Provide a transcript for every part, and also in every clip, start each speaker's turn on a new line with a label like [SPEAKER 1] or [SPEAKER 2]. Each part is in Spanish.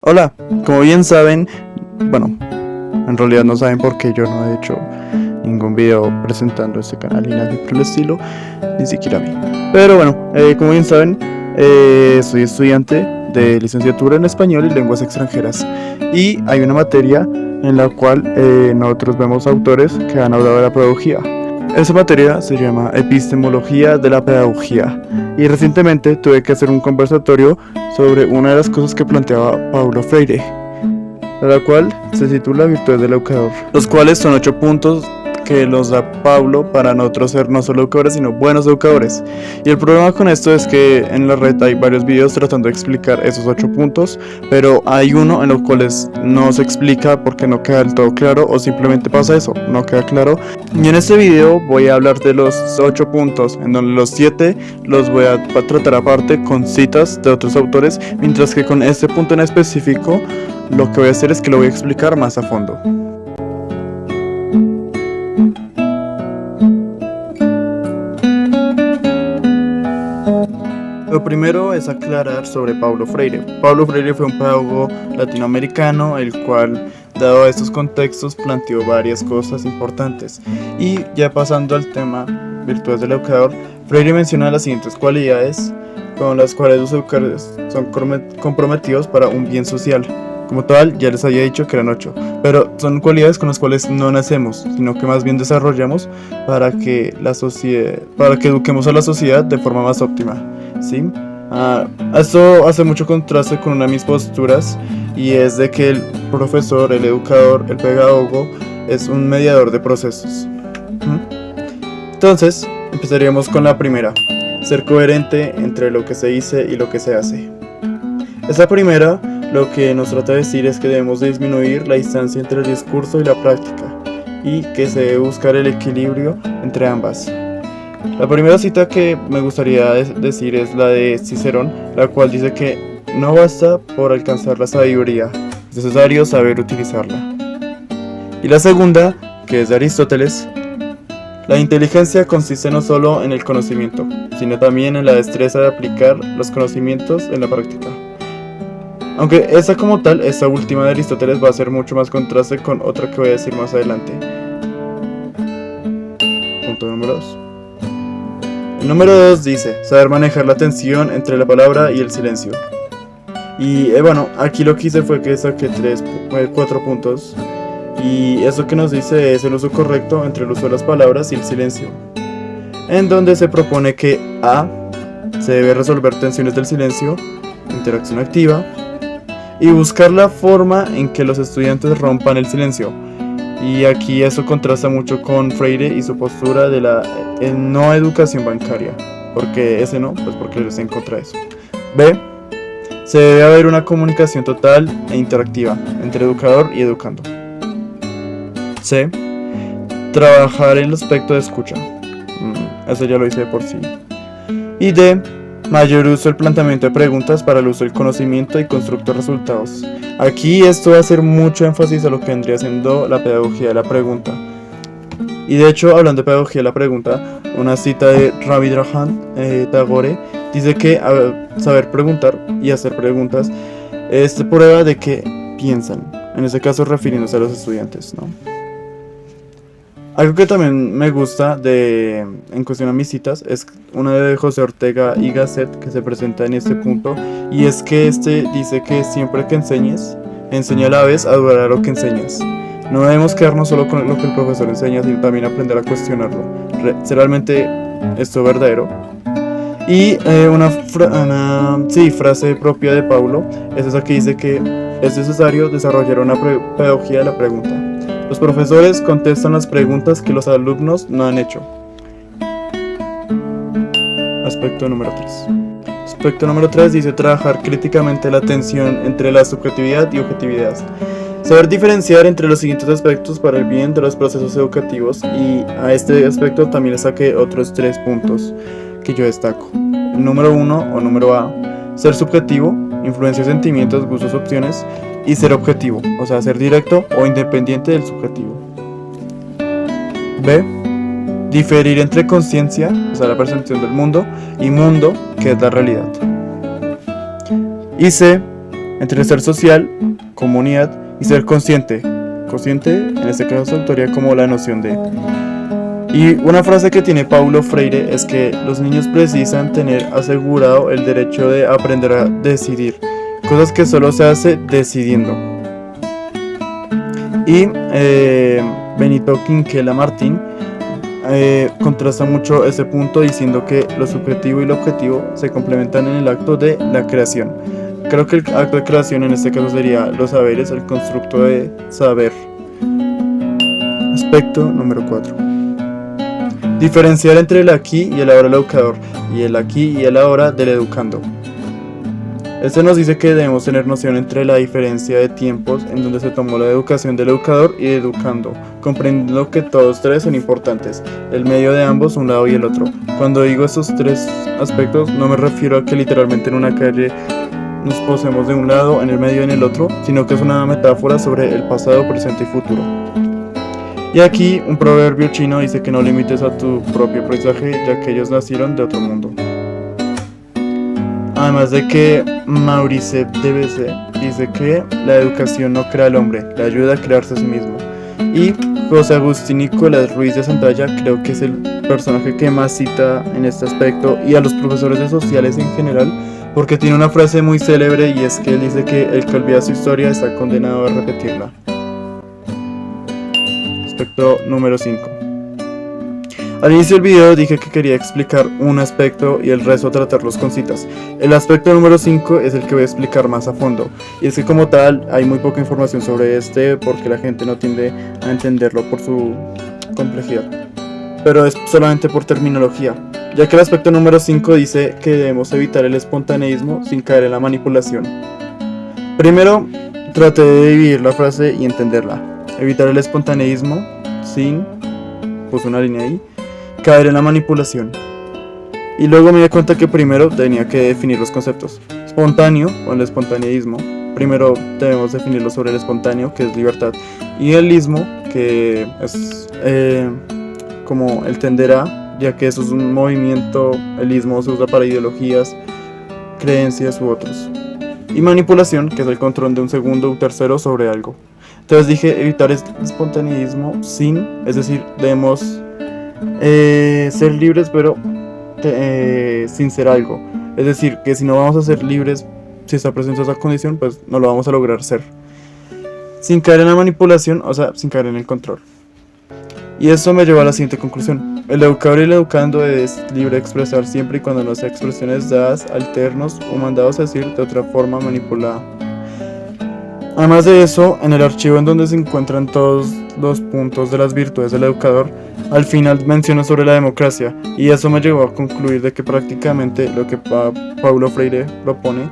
[SPEAKER 1] Hola, como bien saben, bueno, en realidad no saben porque yo no he hecho ningún video presentando este canal ni nada por el estilo, ni siquiera a mí. Pero bueno, como bien saben, soy estudiante de licenciatura en español y lenguas extranjeras y hay una materia en la cual nosotros vemos autores que han hablado de la pedagogía. Esa materia se llama Epistemología de la Pedagogía y recientemente tuve que hacer un conversatorio sobre una de las cosas que planteaba Paulo Freire, la cual se titula Virtudes del Educador, los cuales son 8 puntos que los da Paulo para nosotros ser no solo educadores sino buenos educadores. Y el problema con esto es que en la red hay varios videos tratando de explicar esos 8 puntos, pero hay uno en los cuales no se explica porque no queda del todo claro o simplemente pasa eso, no queda claro. Y en este video voy a hablar de los 8 puntos, en donde los 7 los voy a tratar aparte con citas de otros autores, mientras que con este punto en específico lo que voy a hacer es que lo voy a explicar más a fondo. Lo primero es aclarar sobre Paulo Freire. Paulo Freire fue un pedagogo latinoamericano, el cual, dado estos contextos, planteó varias cosas importantes. Y ya pasando al tema Virtudes del Educador, Freire menciona las siguientes cualidades con las cuales los educadores son comprometidos para un bien social. Como tal, ya les había dicho que eran 8, pero son cualidades con las cuales no nacemos, sino que más bien desarrollamos para que eduquemos a la sociedad de forma más óptima, ¿sí? Esto hace mucho contraste con una de mis posturas, y es de que el profesor, el educador, el pedagogo es un mediador de procesos. Entonces, empezaríamos con la primera: ser coherente entre lo que se dice y lo que se hace. Esta primera lo que nos trata de decir es que debemos de disminuir la distancia entre el discurso y la práctica, y que se debe buscar el equilibrio entre ambas. La primera cita que me gustaría decir es la de Cicerón, la cual dice que no basta por alcanzar la sabiduría, es necesario saber utilizarla. Y la segunda, que es de Aristóteles: la inteligencia consiste no solo en el conocimiento, sino también en la destreza de aplicar los conocimientos en la práctica. Aunque esta como tal, esta última de Aristóteles va a hacer mucho más contraste con otra que voy a decir más adelante. Punto número 2. El número 2 dice: saber manejar la tensión entre la palabra y el silencio. Y bueno, aquí lo que hice fue que saqué 4 puntos. Y eso que nos dice es el uso correcto entre el uso de las palabras y el silencio, en donde se propone que A. se debe resolver tensiones del silencio, interacción activa, y buscar la forma en que los estudiantes rompan el silencio. Y aquí eso contrasta mucho con Freire y su postura de la no educación bancaria. ¿Por ese no? Pues porque es en contra de eso. B. Se debe haber una comunicación total e interactiva entre educador y educando. C. Trabajar en el aspecto de escucha. Eso ya lo hice de por sí. Y D. Mayor uso del planteamiento de preguntas para el uso del conocimiento y constructo de resultados. Aquí esto va a hacer mucho énfasis a lo que vendría siendo la pedagogía de la pregunta. Y de hecho, hablando de pedagogía de la pregunta, una cita de Rabindranath Tagore dice que saber preguntar y hacer preguntas es prueba de que piensan, en este caso refiriéndose a los estudiantes, ¿no? Algo que también me gusta en cuestión a mis citas es una de José Ortega y Gasset, que se presenta en este punto, y es que este dice que siempre que enseñes, enseña a la vez a dudar a lo que enseñas. No debemos quedarnos solo con lo que el profesor enseña, sino también aprender a cuestionarlo. ¿Es realmente esto verdadero? Y una frase propia de Paulo es esa que dice que es necesario desarrollar una pedagogía de la pregunta. Los profesores contestan las preguntas que los alumnos no han hecho. Aspecto número 3. Aspecto número 3 dice trabajar críticamente la tensión entre la subjetividad y objetividad. Saber diferenciar entre los siguientes aspectos para el bien de los procesos educativos, y a este aspecto también le saqué otros 3 puntos que yo destaco. El número 1 o número A: ser subjetivo, influencia de sentimientos, gustos, opciones, y ser objetivo, o sea, ser directo o independiente del subjetivo. B. Diferir entre conciencia, o sea, la percepción del mundo, y mundo, que es la realidad. Y C. entre ser social, comunidad, y ser consciente. Consciente, en este caso, actuaría como la noción de. Y una frase que tiene Paulo Freire es que los niños precisan tener asegurado el derecho de aprender a decidir, cosas que solo se hace decidiendo. Y Benito Quinquela Martín contrasta mucho ese punto diciendo que lo subjetivo y lo objetivo se complementan en el acto de la creación. Creo que el acto de creación en este caso sería los saberes, el constructo de saber. Aspecto número 4. Diferenciar entre el aquí y el ahora del educador y el aquí y el ahora del educando. Este nos dice que debemos tener noción entre la diferencia de tiempos en donde se tomó la educación del educador y educando, comprendiendo que todos tres son importantes, el medio de ambos, un lado y el otro. Cuando digo estos tres aspectos no me refiero a que literalmente en una calle nos posemos de un lado, en el medio y en el otro, sino que es una metáfora sobre el pasado, presente y futuro. Y aquí un proverbio chino dice que no limites a tu propio paisaje, ya que ellos nacieron de otro mundo. Además de que Maurice Devese dice que la educación no crea al hombre, le ayuda a crearse a sí mismo. Y José Agustín Nicolás Ruiz de Santalla creo que es el personaje que más cita en este aspecto, y a los profesores de sociales en general, porque tiene una frase muy célebre y es que él dice que el que olvida su historia está condenado a repetirla. Aspecto número 5. Al inicio del video dije que quería explicar un aspecto y el resto tratarlos con citas. El aspecto número 5 es el que voy a explicar más a fondo, y es que como tal hay muy poca información sobre este porque la gente no tiende a entenderlo por su complejidad, pero es solamente por terminología, ya que el aspecto número 5 dice que debemos evitar el espontaneísmo sin caer en la manipulación. Primero traté de dividir la frase y entenderla. Evitar el espontaneísmo sin, puse una línea ahí, caer en la manipulación. Y luego me di cuenta que primero tenía que definir los conceptos. Espontáneo o el espontaneísmo. Primero debemos definirlo sobre el espontáneo, que es libertad, y el ismo, que es como el tender a, ya que eso es un movimiento. El ismo se usa para ideologías, creencias u otros. Y manipulación, que es el control de un segundo o un tercero sobre algo. Entonces dije evitar el espontaneísmo sin, es decir, debemos ser libres pero sin ser algo. Es decir, que si no vamos a ser libres, si está presente esa condición, pues no lo vamos a lograr ser. Sin caer en la manipulación, o sea, sin caer en el control. Y eso me lleva a la siguiente conclusión. El educador y el educando es libre de expresar siempre y cuando no sea expresiones dadas, alternos o mandados a decir de otra forma manipulada. Además de eso, en el archivo en donde se encuentran todos los puntos de las virtudes del educador, al final menciona sobre la democracia, y eso me llevó a concluir de que prácticamente lo que Paulo Freire propone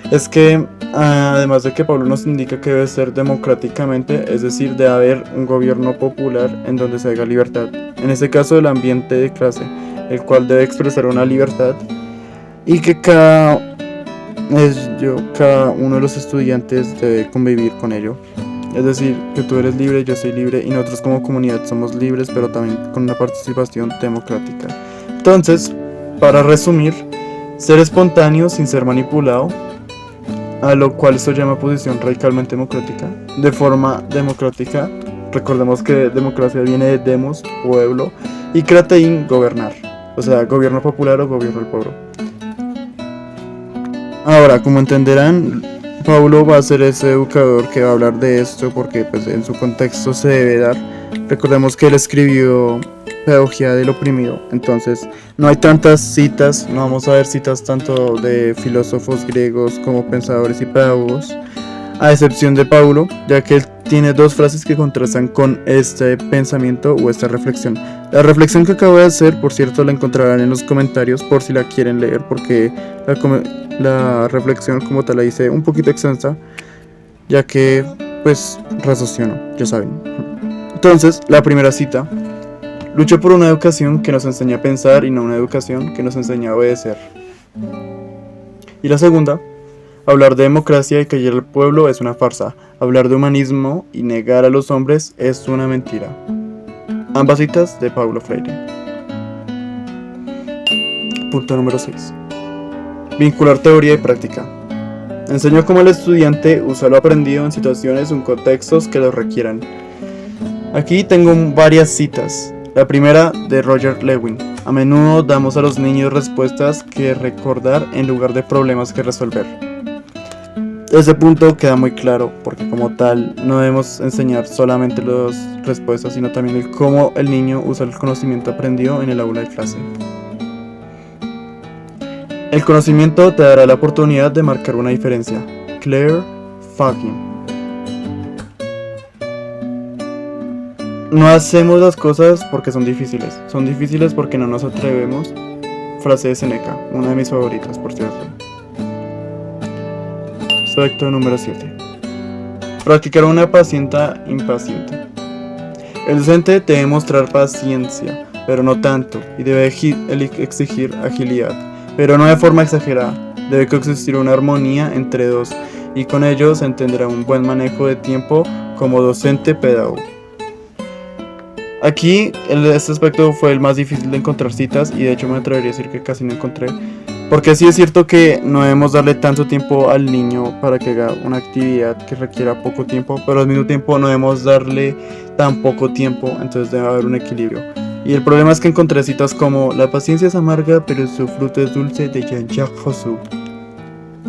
[SPEAKER 1] es que, además de que Paulo nos indica que debe ser democráticamente, es decir, de haber un gobierno popular en donde se haga libertad, en este caso el ambiente de clase, el cual debe expresar una libertad, y que cada uno de los estudiantes debe convivir con ello. Es decir, que tú eres libre, yo soy libre, y nosotros como comunidad somos libres, pero también con una participación democrática. Entonces, para resumir, ser espontáneo sin ser manipulado, a lo cual esto llama posición radicalmente democrática, de forma democrática. Recordemos que democracia viene de demos, pueblo, y kratein, gobernar, o sea, gobierno popular o gobierno del pueblo. Ahora, como entenderán, Paulo va a ser ese educador que va a hablar de esto porque pues en su contexto se debe dar. Recordemos que él escribió Pedagogía del Oprimido, entonces no hay tantas citas, no vamos a ver citas tanto de filósofos griegos como pensadores y pedagogos, a excepción de Paulo, ya que él tiene dos frases que contrastan con este pensamiento o esta reflexión. La reflexión que acabo de hacer, por cierto, la encontrarán en los comentarios por si la quieren leer, porque la reflexión como tal la hice un poquito extensa, ya que pues raciocinó, ya saben. Entonces, la primera cita: lucho por una educación que nos enseña a pensar y no una educación que nos enseña a obedecer. Y la segunda: hablar de democracia y callar al pueblo es una farsa. Hablar de humanismo y negar a los hombres es una mentira. Ambas citas de Paulo Freire. Punto número 6. Vincular teoría y práctica. Enseñó cómo el estudiante usa lo aprendido en situaciones o contextos que lo requieran. Aquí tengo varias citas. La primera de Roger Lewin. A menudo damos a los niños respuestas que recordar en lugar de problemas que resolver. Ese punto queda muy claro porque como tal no debemos enseñar solamente las respuestas, sino también el cómo el niño usa el conocimiento aprendido en el aula de clase. El conocimiento te dará la oportunidad de marcar una diferencia. Claire Fagin. No hacemos las cosas porque son difíciles porque no nos atrevemos. Frase de Seneca, una de mis favoritas, por cierto. Aspecto número 7. Practicar una paciencia impaciente. El docente debe mostrar paciencia, pero no tanto, y debe exigir agilidad, pero no de forma exagerada. Debe coexistir una armonía entre dos, y con ello se entenderá un buen manejo de tiempo como docente pedagogo. Aquí, este aspecto fue el más difícil de encontrar citas y de hecho me atrevería a decir que casi no encontré. Porque sí es cierto que no debemos darle tanto tiempo al niño para que haga una actividad que requiera poco tiempo, pero al mismo tiempo no debemos darle tan poco tiempo, entonces debe haber un equilibrio. Y el problema es que encontré citas como la paciencia es amarga pero su fruto es dulce de Jean-Jacques Rousseau.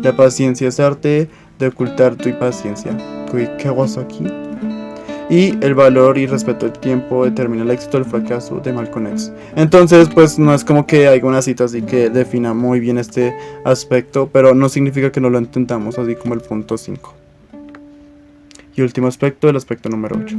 [SPEAKER 1] La paciencia es arte de ocultar tu impaciencia. ¿Qué hago aquí? Y el valor y respeto al tiempo determina el éxito o el fracaso de Malcolm X. Entonces, pues no es como que haya una cita así que defina muy bien este aspecto, pero no significa que no lo intentamos, así como el punto 5. Y último aspecto, el aspecto número 8.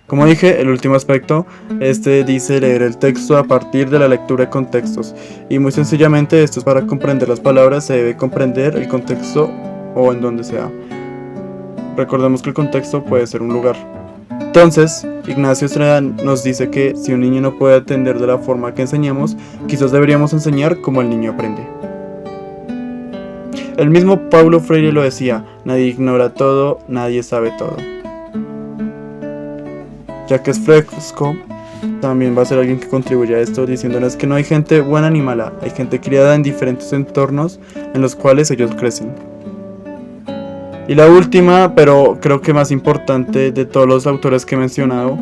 [SPEAKER 1] Como dije, el último aspecto, dice leer el texto a partir de la lectura de contextos. Y muy sencillamente, esto es para comprender las palabras, se debe comprender el contexto o en donde sea. Recordemos que el contexto puede ser un lugar. Entonces, Ignacio Estrada nos dice que si un niño no puede atender de la forma que enseñamos, quizás deberíamos enseñar como el niño aprende. El mismo Paulo Freire lo decía, nadie ignora todo, nadie sabe todo. Jacques Fresco también va a ser alguien que contribuye a esto, diciéndonos que no hay gente buena ni mala, hay gente criada en diferentes entornos en los cuales ellos crecen. Y la última, pero creo que más importante de todos los autores que he mencionado,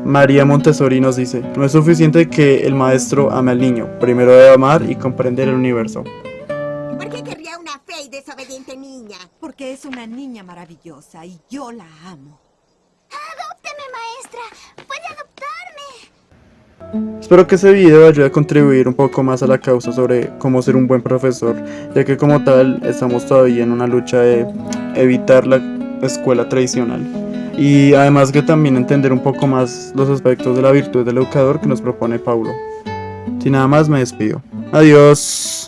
[SPEAKER 1] María Montessori nos dice, no es suficiente que el maestro ame al niño, primero debe amar y comprender el universo.
[SPEAKER 2] ¿Por qué querría una fea y desobediente niña?
[SPEAKER 3] Porque es una niña maravillosa y yo la amo.
[SPEAKER 2] ¡Adópteme, maestra! ¡Puede adoptarme!
[SPEAKER 1] Espero que ese video ayude a contribuir un poco más a la causa sobre cómo ser un buen profesor, ya que como tal estamos todavía en una lucha de evitar la escuela tradicional. Y además que también entender un poco más los aspectos de la virtud del educador que nos propone Paulo. Sin nada más me despido. Adiós.